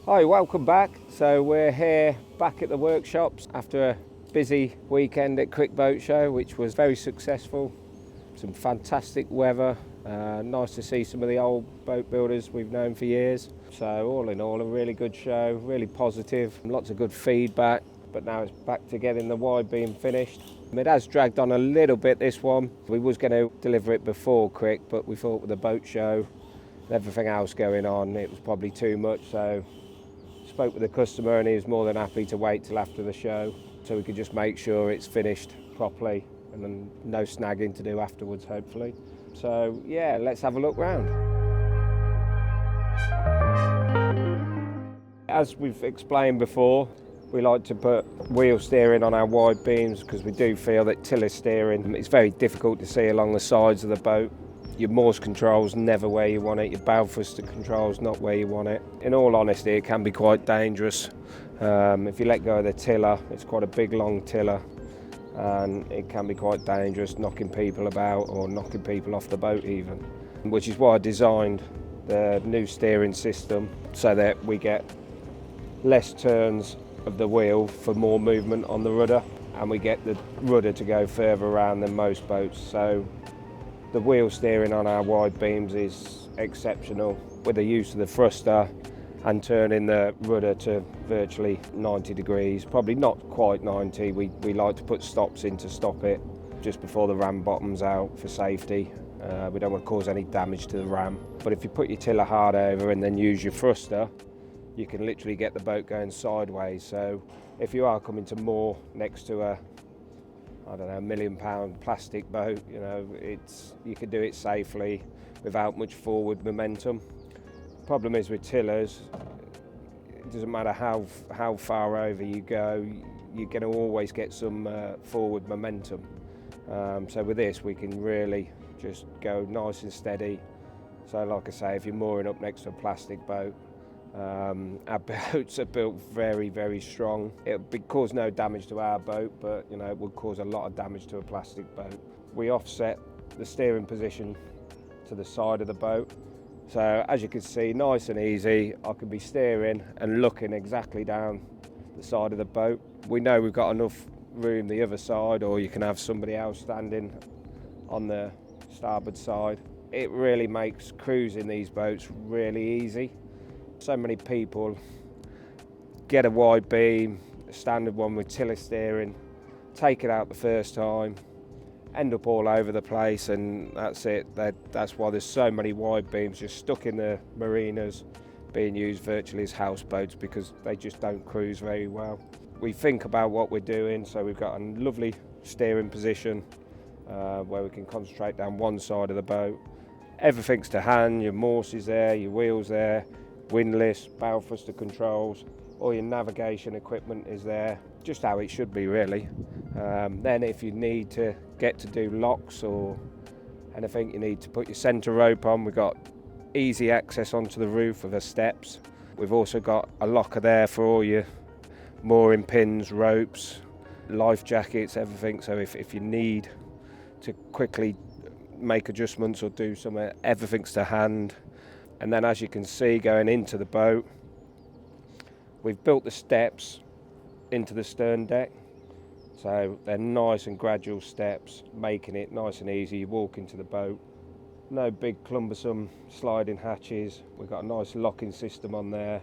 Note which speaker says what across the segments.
Speaker 1: Hi, welcome back. So we're here back at the workshops after a busy weekend at Crick Boat Show, which was very successful. Some fantastic weather. Nice to see some of the old boat builders we've known for years. So all in all, a really good show, really positive, lots of good feedback. But now it's back to getting the wide beam finished. It has dragged on a little bit, this one. We was going to deliver it before Crick, but we thought with the boat show and everything else going on, it was probably too much. So spoke with the customer and he was more than happy to wait till after the show so we could just make sure it's finished properly and then no snagging to do afterwards, hopefully. So yeah, let's have a look round. As we've explained before, we like to put wheel steering on our wide beams because we do feel that tiller steering, it's very difficult to see along the sides of the boat. Your Morse control's never where you want it, your bow thruster control's not where you want it. In all honesty, it can be quite dangerous. If you let go of the tiller, it's quite a big long tiller and it can be quite dangerous, knocking people about or knocking people off the boat even. Which is why I designed the new steering system so that we get less turns of the wheel for more movement on the rudder, and we get the rudder to go further around than most boats. So the wheel steering on our wide beams is exceptional with the use of the thruster and turning the rudder to virtually 90 degrees, probably not quite 90. We like to put stops in to stop it just before the ram bottoms out for safety. We don't want to cause any damage to the ram. But if you put your tiller hard over and then use your thruster, you can literally get the boat going sideways. So if you are coming to moor next to a £1 million plastic boat, you can do it safely without much forward momentum. Problem is with tillers, it doesn't matter how far over you go, you're going to always get some forward momentum. So with this, we can really just go nice and steady. So like I say, if you're mooring up next to a plastic boat, our boats are built very, very strong. It would cause no damage to our boat, but it would cause a lot of damage to a plastic boat. We offset the steering position to the side of the boat. So as you can see, nice and easy, I can be steering and looking exactly down the side of the boat. We know we've got enough room the other side, or you can have somebody else standing on the starboard side. It really makes cruising these boats really easy. So many people get a wide beam, a standard one with tiller steering, take it out the first time, end up all over the place, and that's it. That's why there's so many wide beams just stuck in the marinas being used virtually as houseboats, because they just don't cruise very well. We think about what we're doing, so we've got a lovely steering position where we can concentrate down one side of the boat. Everything's to hand, your Morse is there, your wheel's there, windlass, bow thruster controls, all your navigation equipment is there, just how it should be really. Then if you need to get to do locks or anything, you need to put your centre rope on. We've got easy access onto the roof with the steps. We've also got a locker there for all your mooring pins, ropes, life jackets, everything. So if you need to quickly make adjustments or do something, everything's to hand. And then as you can see, going into the boat, we've built the steps into the stern deck. So they're nice and gradual steps, making it nice and easy. You walk into the boat, no big cumbersome sliding hatches. We've got a nice locking system on there,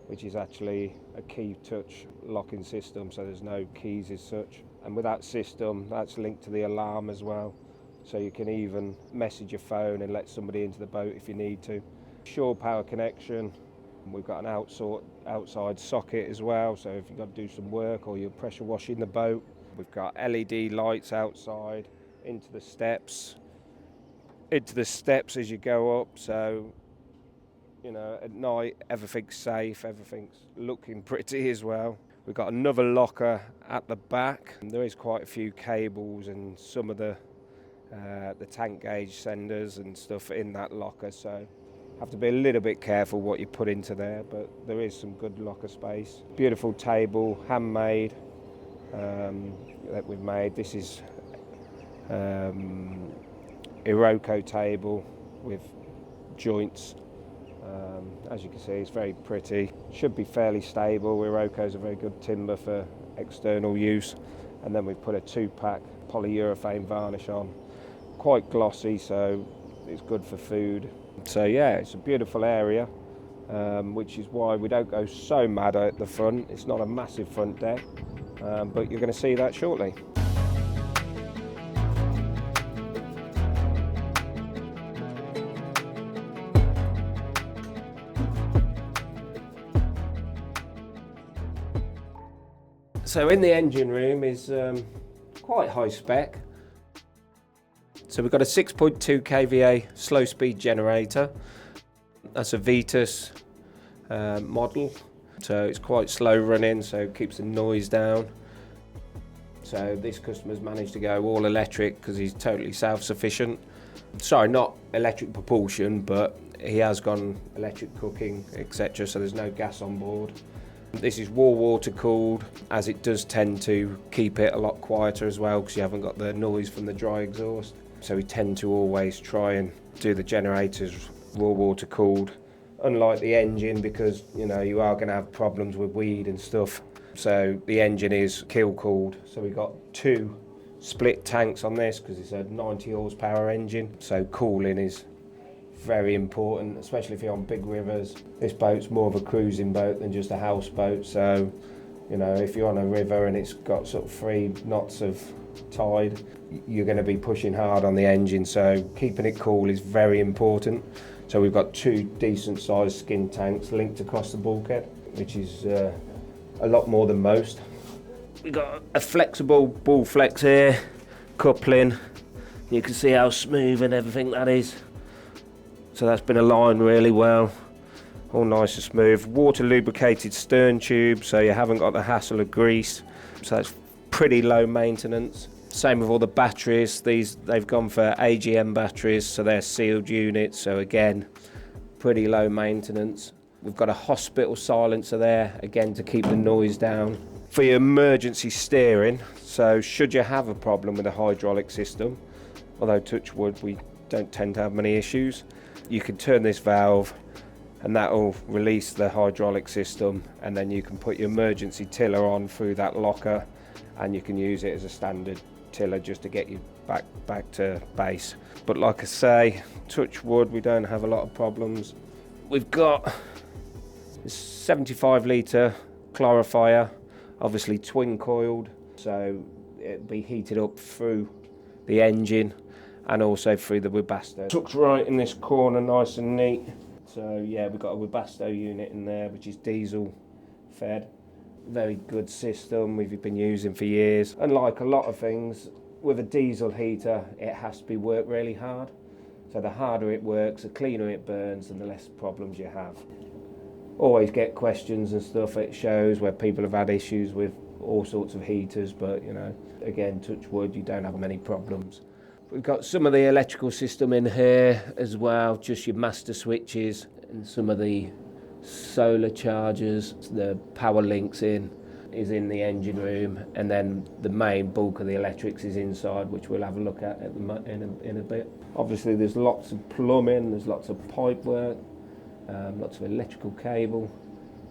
Speaker 1: which is actually a key touch locking system, so there's no keys as such. And with that system, that's linked to the alarm as well. So you can even message your phone and let somebody into the boat if you need to. Shore power connection. We've got an outside socket as well, so if you've got to do some work or you're pressure washing the boat. We've got LED lights outside, into the steps as you go up, so at night everything's safe, everything's looking pretty as well. We've got another locker at the back. There is quite a few cables and some of the tank gauge senders and stuff in that locker, so have to be a little bit careful what you put into there, but there is some good locker space. Beautiful table, handmade, that we've made. This is Iroko table with joints As you can see, it's very pretty. Should be fairly stable. Iroquois is a very good timber for external use. And then we put a 2-pack polyurethane varnish on. Quite glossy, so it's good for food. So yeah, it's a beautiful area, which is why we don't go so mad at the front. It's not a massive front deck, but you're going to see that shortly. So in the engine room is quite high spec. So we've got a 6.2 kVA slow speed generator. That's a Vetus model. So it's quite slow running, so it keeps the noise down. So this customer's managed to go all electric because he's totally self-sufficient. Sorry, not electric propulsion, but he has gone electric cooking, etc. So there's no gas on board. This is water cooled, as it does tend to keep it a lot quieter as well because you haven't got the noise from the dry exhaust. So we tend to always try and do the generators water cooled, unlike the engine, because you are going to have problems with weed and stuff. So the engine is keel cooled. So we've got 2 split tanks on this because it's a 90 horsepower engine. So cooling is very important, especially if you're on big rivers. This boat's more of a cruising boat than just a houseboat, so if you're on a river and it's got sort of 3 knots of tide, you're going to be pushing hard on the engine, so keeping it cool is very important. So we've got 2 decent sized skin tanks linked across the bulkhead, which is a lot more than most. We've got a flexible ball flex here, coupling. You can see how smooth and everything that is. So that's been aligned really well, all nice and smooth. Water lubricated stern tube, so you haven't got the hassle of grease. So that's pretty low maintenance. Same with all the batteries. They've gone for AGM batteries, so they're sealed units. So again, pretty low maintenance. We've got a hospital silencer there, again to keep the noise down. For your emergency steering, so should you have a problem with the hydraulic system, although touch wood, we don't tend to have many issues, you can turn this valve and that will release the hydraulic system, and then you can put your emergency tiller on through that locker, and you can use it as a standard tiller just to get you back to base. But like I say, touch wood, we don't have a lot of problems. We've got a 75 litre clarifier, obviously twin coiled, so it'll be heated up through the engine and also through the Webasto. Tucked right in this corner, nice and neat. So yeah, we've got a Webasto unit in there, which is diesel fed. Very good system we've been using for years. Unlike a lot of things, with a diesel heater, it has to be worked really hard. So the harder it works, the cleaner it burns, and the less problems you have. Always get questions and stuff at shows where people have had issues with all sorts of heaters, but again, touch wood, you don't have many problems. We've got some of the electrical system in here as well, just your master switches and some of the solar chargers. The power links is in the engine room, and then the main bulk of the electrics is inside, which we'll have a look at in a bit. Obviously there's lots of plumbing, there's lots of pipe work, lots of electrical cable.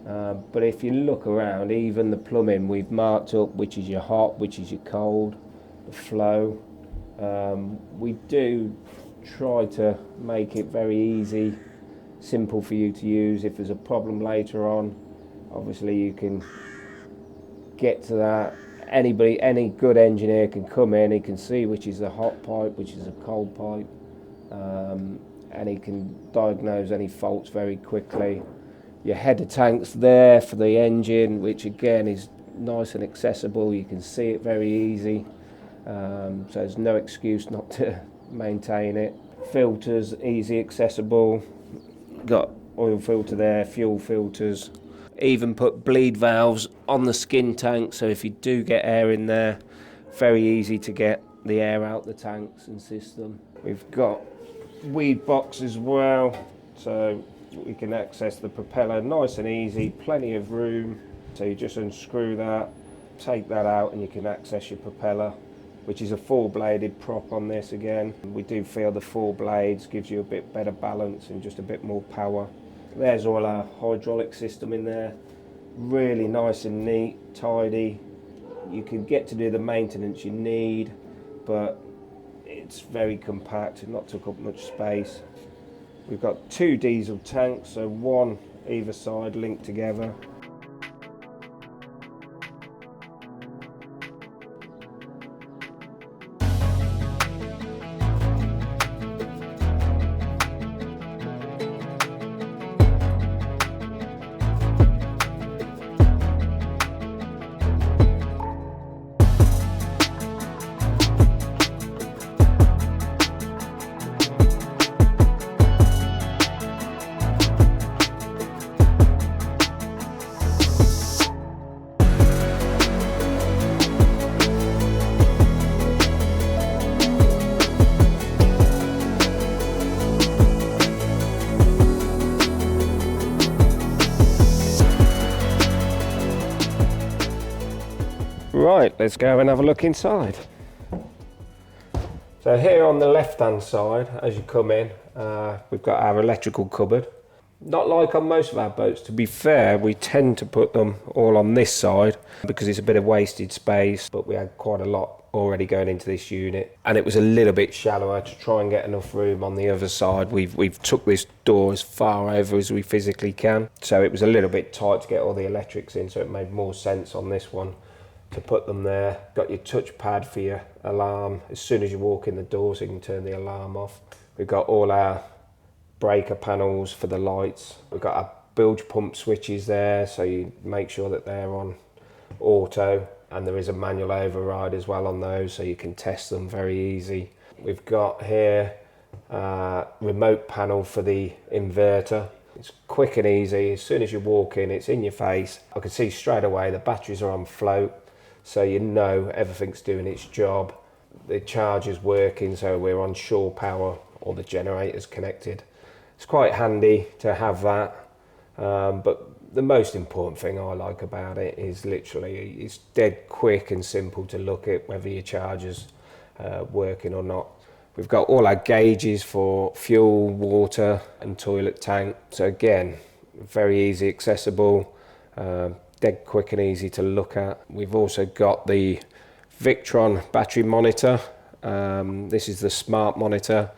Speaker 1: But if you look around, even the plumbing we've marked up, which is your hot, which is your cold, the flow. We do try to make it very easy, simple for you to use. If there's a problem later on, obviously you can get to that. Any good engineer can come in, he can see which is a hot pipe, which is a cold pipe, and he can diagnose any faults very quickly. Your header tank's there for the engine, which again is nice and accessible. You can see it very easy. So there's no excuse not to maintain it. Filters, easy accessible. Got oil filter there, fuel filters. Even put bleed valves on the skin tank, so if you do get air in there, very easy to get the air out the tanks and system. We've got weed box as well, so we can access the propeller nice and easy, plenty of room. So you just unscrew that, take that out, and you can access your propeller, which is a 4-bladed prop on this again. We do feel the 4 blades gives you a bit better balance and just a bit more power. There's all our hydraulic system in there, really nice and neat, tidy. You can get to do the maintenance you need, but it's very compact and not took up much space. We've got 2 diesel tanks, so one either side linked together. Right, let's go and have a look inside. So here on the left hand side, as you come in, we've got our electrical cupboard. Not like on most of our boats, to be fair, we tend to put them all on this side because it's a bit of wasted space, but we had quite a lot already going into this unit, and it was a little bit shallower to try and get enough room on the other side. We've took this door as far over as we physically can, so it was a little bit tight to get all the electrics in, so it made more sense on this one to put them there. Got your touch pad for your alarm as soon as you walk in the door, so you can turn the alarm off. We've got all our breaker panels for the lights. We've got our bilge pump switches there, so you make sure that they're on auto, and there is a manual override as well on those, so you can test them very easy. We've got here a remote panel for the inverter. It's quick and easy. As soon as you walk in, it's in your face. I can see straight away the batteries are on float, so you know everything's doing its job. The charger's working, so we're on shore power, or the generator's connected. It's quite handy to have that, but the most important thing I like about it is literally it's dead quick and simple to look at whether your charger's working or not. We've got all our gauges for fuel, water and toilet tank. So again, very easy accessible, dead quick and easy to look at. We've also got the Victron battery monitor. This is the smart monitor,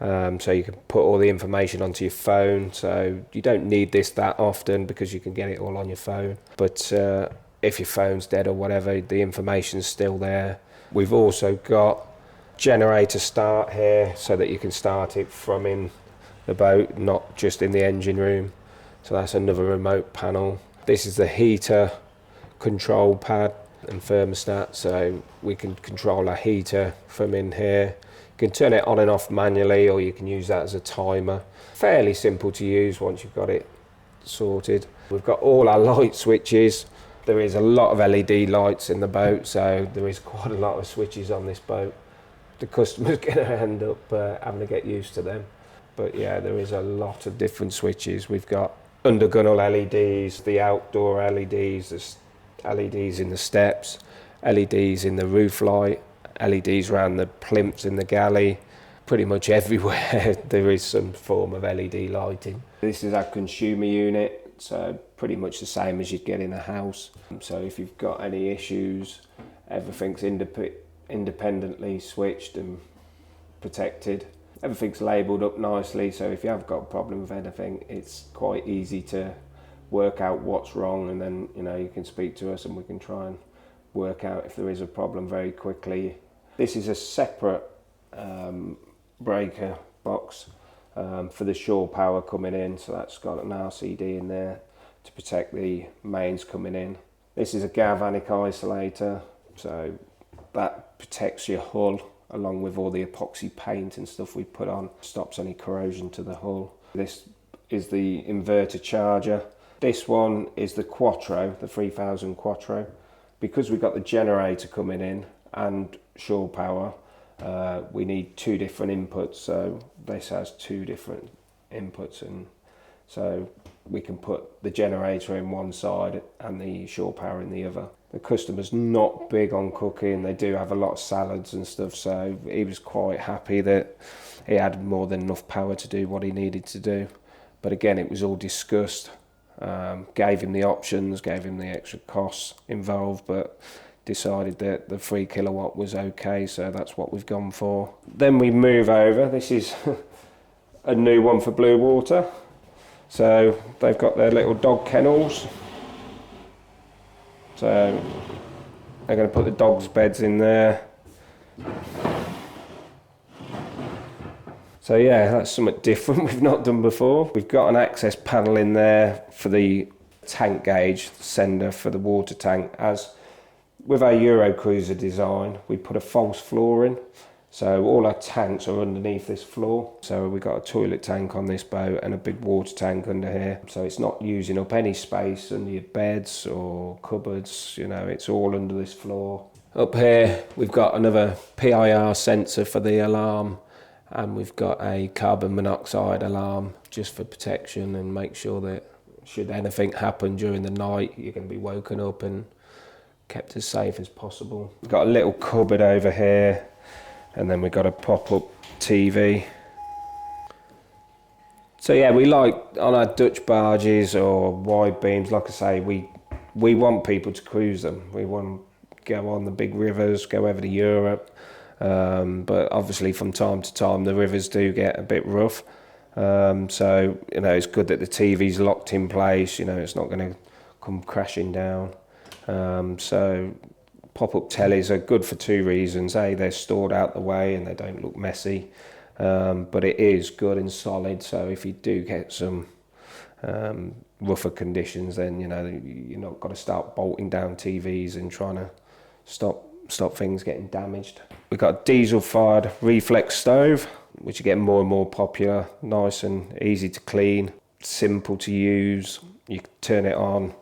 Speaker 1: so you can put all the information onto your phone. So you don't need this that often because you can get it all on your phone. But if your phone's dead or whatever, the information's still there. We've also got generator start here, so that you can start it from in the boat, not just in the engine room. So that's another remote panel. This is the heater control pad and thermostat, so we can control our heater from in here. You can turn it on and off manually, or you can use that as a timer. Fairly simple to use once you've got it sorted. We've got all our light switches. There is a lot of LED lights in the boat, so there is quite a lot of switches on this boat. The customer's going to end up having to get used to them. But yeah, there is a lot of different switches. We've got undergunnel LEDs, the outdoor LEDs, there's LEDs in the steps, LEDs in the roof light, LEDs around the plinths in the galley. Pretty much everywhere there is some form of LED lighting. This is our consumer unit, so pretty much the same as you'd get in a house. So if you've got any issues, everything's independently switched and protected. Everything's labelled up nicely, so if you have got a problem with anything, it's quite easy to work out what's wrong, and then you can speak to us and we can try and work out if there is a problem very quickly. This is a separate breaker box for the shore power coming in, so that's got an RCD in there to protect the mains coming in. This is a galvanic isolator, so that protects your hull along with all the epoxy paint and stuff we put on, stops any corrosion to the hull. This is the inverter charger. This one is the Quattro, the 3000 Quattro. Because we've got the generator coming in and shore power, we need 2 different inputs, so this has 2 different inputs, and so we can put the generator in one side and the shore power in the other. The customer's not big on cooking. They do have a lot of salads and stuff, so he was quite happy that he had more than enough power to do what he needed to do. But again, it was all discussed. Gave him the options, gave him the extra costs involved, but decided that the 3 kilowatt was okay, so that's what we've gone for. Then we move over. This is a new one for Bluewater. So they've got their little dog kennels. So they're going to put the dogs' beds in there. So yeah, that's something different we've not done before. We've got an access panel in there for the tank gauge sender for the water tank. As with our Euro Cruiser design, we put a false floor in. So all our tanks are underneath this floor. So we've got a toilet tank on this boat and a big water tank under here. So it's not using up any space under your beds or cupboards, you know, it's all under this floor. Up here, we've got another PIR sensor for the alarm. And we've got a carbon monoxide alarm just for protection and make sure that should anything happen during the night, you're going to be woken up and kept as safe as possible. We've got a little cupboard over here, and then we've got a pop-up TV. So yeah, we like on our Dutch barges or wide beams, like I say, we want people to cruise them. We want to go on the big rivers, go over to Europe. But obviously from time to time the rivers do get a bit rough, so you know, it's good that the TV's locked in place, you know, it's not going to come crashing down. So pop-up tellies are good for 2 reasons. A, they're stored out the way and they don't look messy, but it is good and solid, so if you do get some rougher conditions, then you know, you're not got to start bolting down TVs and trying to stop things getting damaged. We've got a diesel-fired reflex stove, which are getting more and more popular. Nice and easy to clean, simple to use. You can turn it on.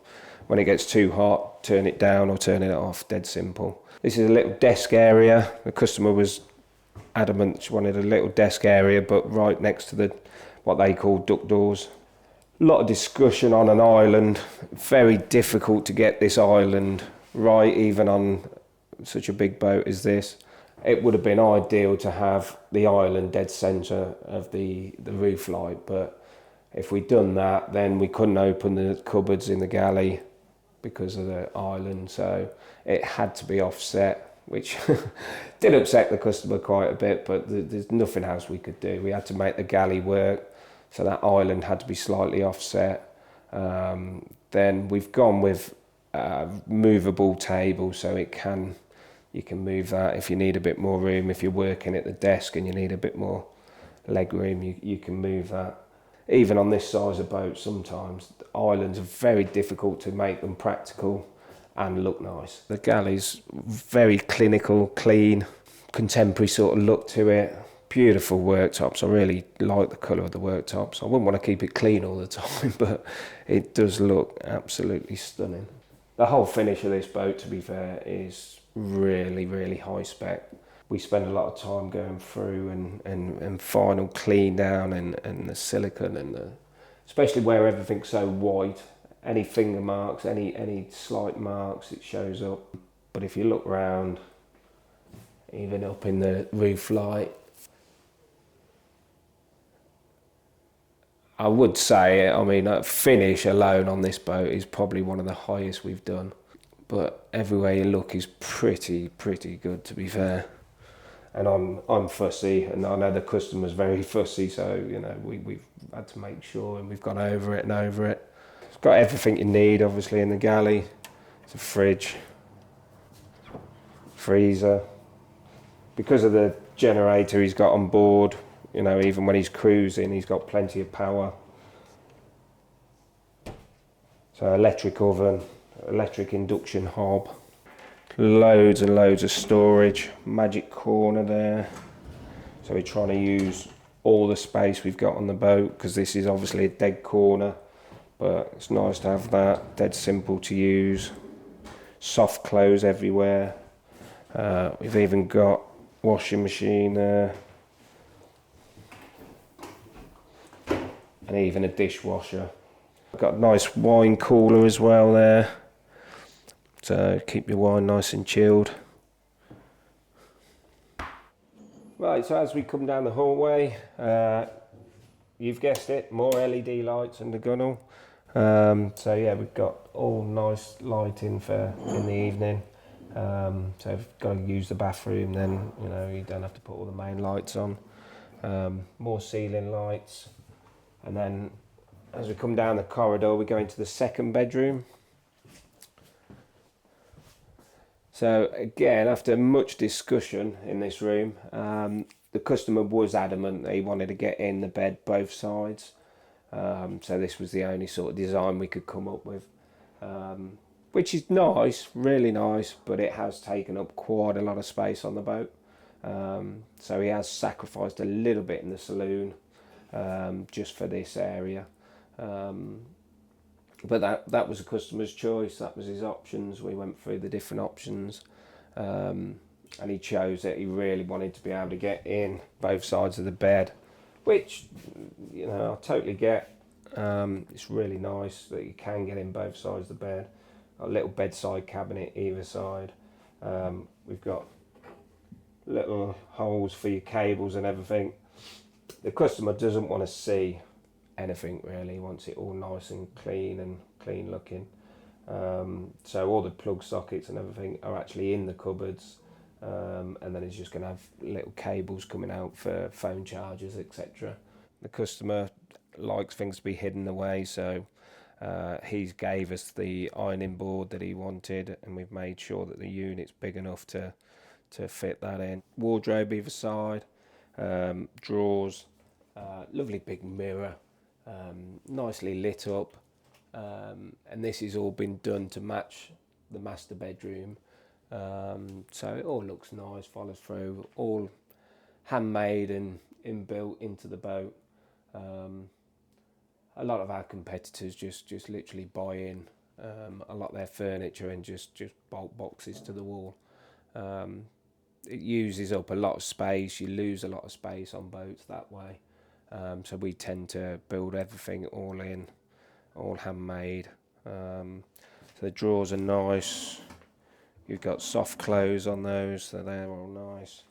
Speaker 1: When it gets too hot, turn it down or turn it off, dead simple. This is a little desk area. The customer was adamant she wanted a little desk area, but right next to the what they call duck doors. A lot of discussion on an island. Very difficult to get this island right, even on such a big boat as this. It would have been ideal to have the island dead centre of the roof light, but if we'd done that, then we couldn't open the cupboards in the galley because of the island, so it had to be offset, which did upset the customer quite a bit, but there's nothing else we could do. We had to make the galley work, so that island had to be slightly offset. Then we've gone with a movable table, so you can move that if you need a bit more room. If you're working at the desk and you need a bit more leg room, you can move that. Even on this size of boat, sometimes islands are very difficult to make them practical and look nice. The galley's very clinical, clean, contemporary sort of look to it. Beautiful worktops. I really like the colour of the worktops. I wouldn't want to keep it clean all the time, but it does look absolutely stunning. The whole finish of this boat, to be fair, is really, really high spec. We spend a lot of time going through and final clean down and the silicone and especially where everything's so white, any finger marks, any slight marks, it shows up. But if you look round, even up in the roof light, I would say, I mean, finish alone on this boat is probably one of the highest we've done. But everywhere you look is pretty good, to be fair. And I'm fussy, and I know the customer's very fussy, so you know we've had to make sure, and we've gone over it and over it. It's got everything you need, obviously, in the galley. It's a fridge, freezer. Because of the generator he's got on board, you know, even when he's cruising, he's got plenty of power. So electric oven, electric induction hob. Loads and loads of storage, magic corner there. So we're trying to use all the space we've got on the boat, because this is obviously a dead corner, but it's nice to have that, dead simple to use. Soft clothes everywhere. We've even got washing machine there. And even a dishwasher. Got a nice wine cooler as well there. So keep your wine nice and chilled. Right, so as we come down the hallway, you've guessed it, more LED lights in the gunnel. So yeah, we've got all nice lighting for in the evening. So if you've got to use the bathroom, then you know you don't have to put all the main lights on. More ceiling lights, and then as we come down the corridor, we go into the second bedroom. So again, after much discussion in this room, the customer was adamant that he wanted to get in the bed both sides. So this was the only sort of design we could come up with, which is nice, really nice, but it has taken up quite a lot of space on the boat. So he has sacrificed a little bit in the saloon just for this area. But that was a customer's choice, that was his options. We went through the different options, and he chose that he really wanted to be able to get in both sides of the bed, which, you know, I totally get. It's really nice that you can get in both sides of the bed. A little bedside cabinet either side. We've got little holes for your cables and everything. The customer doesn't want to see anything really, he wants it all nice and clean looking. So all the plug sockets and everything are actually in the cupboards, and then he's just going to have little cables coming out for phone chargers, etc. The customer likes things to be hidden away, so he's gave us the ironing board that he wanted, and we've made sure that the unit's big enough to fit that in. Wardrobe either side, drawers, lovely big mirror, nicely lit up, and this has all been done to match the master bedroom, so it all looks nice, follows through, all handmade and inbuilt into the boat. A lot of our competitors just literally buy in a lot of their furniture and just bolt boxes to the wall. It uses up a lot of space, you lose a lot of space on boats that way. So we tend to build everything all in, all handmade. So the drawers are nice. You've got soft close on those, so they're all nice.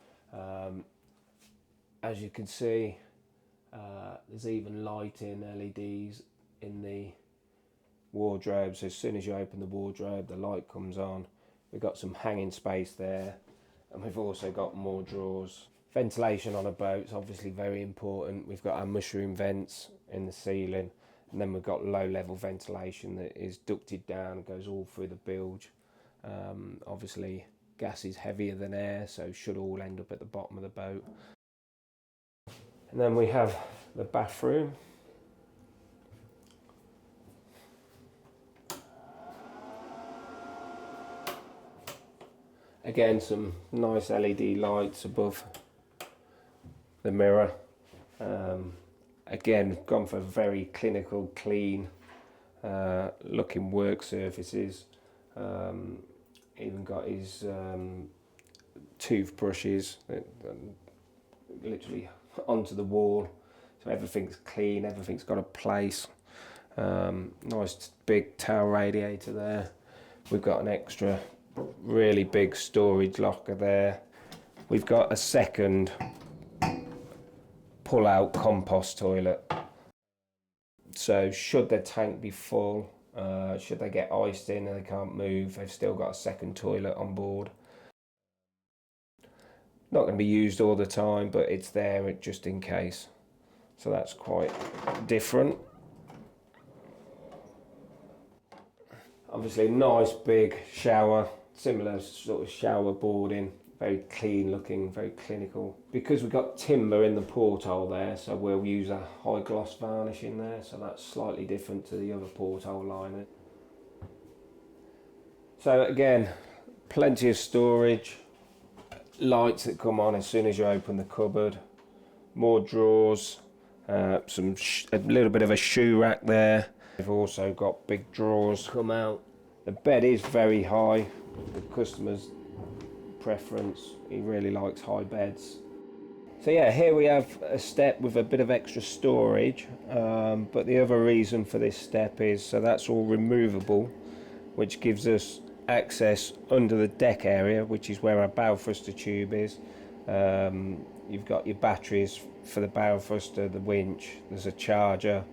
Speaker 1: As you can see, there's even lighting LEDs in the wardrobe. So as soon as you open the wardrobe, the light comes on. We've got some hanging space there, and we've also got more drawers. Ventilation on a boat is obviously very important. We've got our mushroom vents in the ceiling, and then we've got low level ventilation that is ducted down and goes all through the bilge. Obviously gas is heavier than air, so should all end up at the bottom of the boat. And then we have the bathroom. Again, some nice LED lights above the mirror. Again, gone for very clinical, clean looking work surfaces. Even got his toothbrushes literally onto the wall, so everything's clean, everything's got a place. Nice big towel radiator there. We've got an extra really big storage locker there. We've got a second pull-out compost toilet, so should their tank be full, should they get iced in and they can't move, they've still got a second toilet on board. Not going to be used all the time, but it's there just in case, so that's quite different. Obviously nice big shower, similar sort of shower boarding, very clean looking, very clinical. Because we've got timber in the porthole there, so we'll use a high gloss varnish in there, so that's slightly different to the other porthole liner. So again, plenty of storage, lights that come on as soon as you open the cupboard, more drawers, a little bit of a shoe rack there. We've also got big drawers come out. The bed is very high, the customer's preference, he really likes high beds. So yeah, here we have a step with a bit of extra storage, but the other reason for this step is so that's all removable, which gives us access under the deck area, which is where our bow thruster tube is. you've got your batteries for the bow thruster, the winch, there's a charger.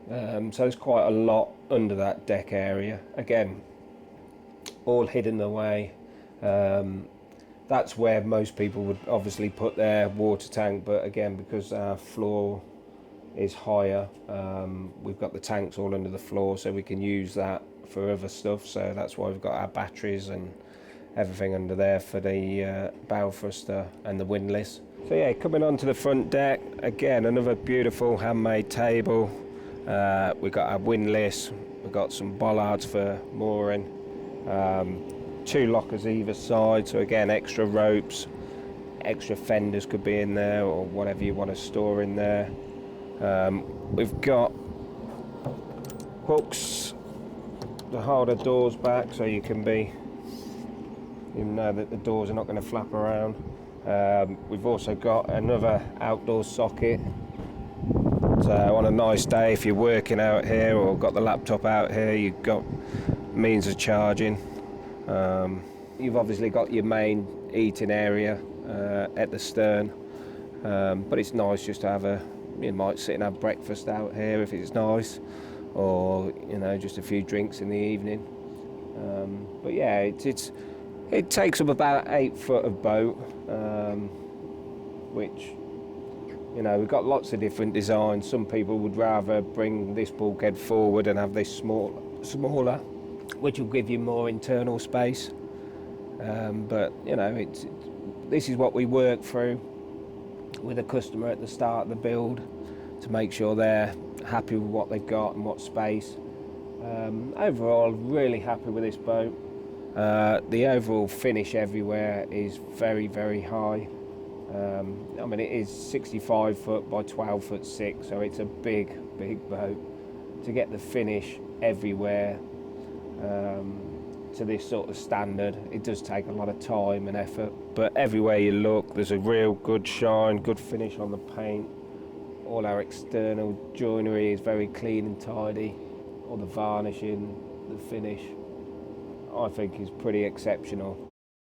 Speaker 1: So there's quite a lot under that deck area. Again, all hidden away. That's where most people would obviously put their water tank, but again, because our floor is higher, we've got the tanks all under the floor, so we can use that for other stuff. So that's why we've got our batteries and everything under there for the bow thruster and the windlass. So yeah, coming onto the front deck, again, another beautiful handmade table. We've got our windlass, we've got some bollards for mooring, 2 lockers either side, so again, extra ropes, extra fenders could be in there, or whatever you want to store in there. We've got hooks to hold the doors back, so you know that the doors are not going to flap around. We've also got another outdoor socket, so on a nice day, if you're working out here or got the laptop out here, you've got means of charging. You've obviously got your main eating area at the stern, but it's nice just to have you might sit and have breakfast out here if it's nice, or just a few drinks in the evening. But yeah, it takes up about 8 foot of boat, which we've got lots of different designs. Some people would rather bring this bulkhead forward and have this smaller, which will give you more internal space. But this is what we work through with the customer at the start of the build to make sure they're happy with what they've got and what space. Overall, really happy with this boat. The overall finish everywhere is very, very high. It is 65 foot by 12 foot 6, so it's a big boat. To get the finish everywhere to this sort of standard, it does take a lot of time and effort, but everywhere you look, there's a real good shine, good finish on the paint. All our external joinery is very clean and tidy. All the varnishing, the finish, I think is pretty exceptional.